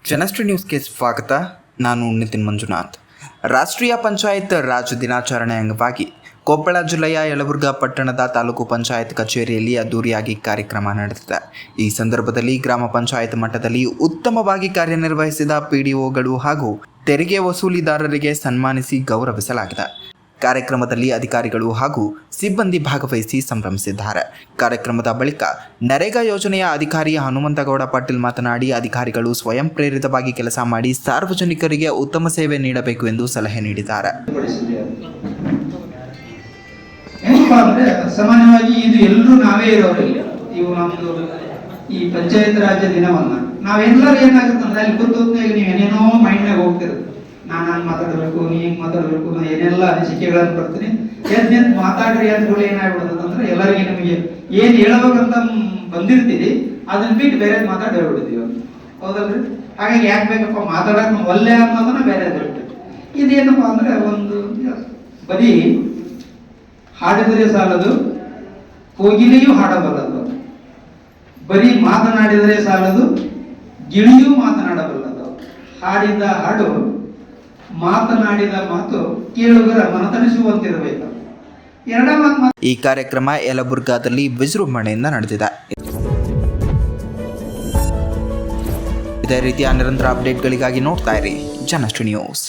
ಜನಶ್ರೀ ನ್ಯೂಸ್ಗೆ ಸ್ವಾಗತ. ನಾನು ನಿತಿನ್ ಮಂಜುನಾಥ್. ರಾಷ್ಟ್ರೀಯ ಪಂಚಾಯತ್ ರಾಜ್ ದಿನಾಚರಣೆ ಅಂಗವಾಗಿ ಕೊಪ್ಪಳ ಜಿಲ್ಲೆಯ ಯಲಬುರ್ಗಾ ಪಟ್ಟಣದ ತಾಲೂಕು ಪಂಚಾಯತ್ ಕಚೇರಿಯಲ್ಲಿ ಅದ್ದೂರಿಯಾಗಿ ಕಾರ್ಯಕ್ರಮ ನಡೆದಿದೆ. ಈ ಸಂದರ್ಭದಲ್ಲಿ ಗ್ರಾಮ ಪಂಚಾಯತ್ ಮಟ್ಟದಲ್ಲಿ ಉತ್ತಮವಾಗಿ ಕಾರ್ಯನಿರ್ವಹಿಸಿದ ಪಿಡಿಒಗಳು ಹಾಗೂ ತೆರಿಗೆ ವಸೂಲಿದಾರರಿಗೆ ಸನ್ಮಾನಿಸಿ ಗೌರವಿಸಲಾಗಿದೆ. ಕಾರ್ಯಕ್ರಮದಲ್ಲಿ ಅಧಿಕಾರಿಗಳು ಹಾಗೂ ಸಿಬ್ಬಂದಿ ಭಾಗವಹಿಸಿ ಸಂಭ್ರಮಿಸಿದ್ದಾರೆ. ಕಾರ್ಯಕ್ರಮದ ಬಳಿಕ ನರೇಗಾ ಯೋಜನೆಯ ಅಧಿಕಾರಿ ಹನುಮಂತಗೌಡ ಪಾಟೀಲ್ ಮಾತನಾಡಿ, ಅಧಿಕಾರಿಗಳು ಸ್ವಯಂ ಪ್ರೇರಿತವಾಗಿ ಕೆಲಸ ಮಾಡಿ ಸಾರ್ವಜನಿಕರಿಗೆ ಉತ್ತಮ ಸೇವೆ ನೀಡಬೇಕು ಎಂದು ಸಲಹೆ ನೀಡಿದ್ದಾರೆ. ಸಾಮಾನ್ಯವಾಗಿ ಇದು ಎಲ್ಲರೂ ನಾವೇ ಇರೋರಿಲ್ಲ. ಇವು ನಮ್ದು ಈ ಪಂಚಾಯತ್ ರಾಜ್ಯ ದಿನವನ್ನ ನಾವೆಲ್ಲರೂ ಏನಾಗುತ್ತಂದ್ರೆ ಅಲ್ಲಿ ಕೂತೋದ್ನಾಗ ನೀವು ಏನೇನೋ ಮೈಂಡ್ನಾಗ ಹೋಗ್ತಿರುತ್ತೆ. ನಾನು ಮಾತಾಡಬೇಕು, ನೀ ಹಿಂಗೆ ಮಾತಾಡಬೇಕು, ನಾ ಏನೆಲ್ಲ ಅನಿಸಿಕೆಗಳನ್ನು ಬರ್ತೀನಿ. ಎದ್ದು ಮಾತಾಡ್ರಿ ಅಂದ್ಗಳು ಏನಾಗ್ಬಿಡುತ್ತಂದ್ರೆ ಎಲ್ಲರಿಗೆ ನಿಮಗೆ ಏನು ಹೇಳ್ಬೇಕಂತ ಬಂದಿರ್ತೀರಿ ಅದನ್ನ ಬಿಟ್ಟು ಬೇರೆ ಮಾತಾಡಿ ಹೇಳ್ಬಿಡ್ತೀವಿ. ಹೌದಲ್ರಿ? ಹಾಗಾಗಿ ಯಾಕೆ ಬೇಕಪ್ಪ ಮಾತಾಡಕ್ ಒಲ್ಲೆ ಅನ್ನೋದನ್ನ ಬೇರೆ ಇದೇನಪ್ಪ ಅಂದ್ರೆ ಒಂದು ಬರೀ ಹಾಡಿದರೆ ಸಾಲದು, ಕೋಗಿಲೆಯೂ ಹಾಡಬಲ್ಲದು. ಬರೀ ಮಾತನಾಡಿದರೆ ಸಾಲದು, ಗಿಳಿಯೂ ಮಾತನಾಡಬಲ್ಲದು. ಹಾಡಿದ ಹಾಡು, ಮಾತನಾಡಿದ ಮಾತು ಕೇಳುಗರ ಮನತನಿಸುವಂತಿರಬೇಕು. ಈ ಕಾರ್ಯಕ್ರಮ ಯಲಬುರ್ಗಾದಲ್ಲಿ ವಿಜೃಂಭಣೆಯಿಂದ ನಡೆದಿದೆ. ಇದೇ ರೀತಿಯ ನಿರಂತರ ಅಪ್ಡೇಟ್ಗಳಿಗಾಗಿ ನೋಡ್ತಾ ಇರಿ ಜನಶ್ರೀ ನ್ಯೂಸ್.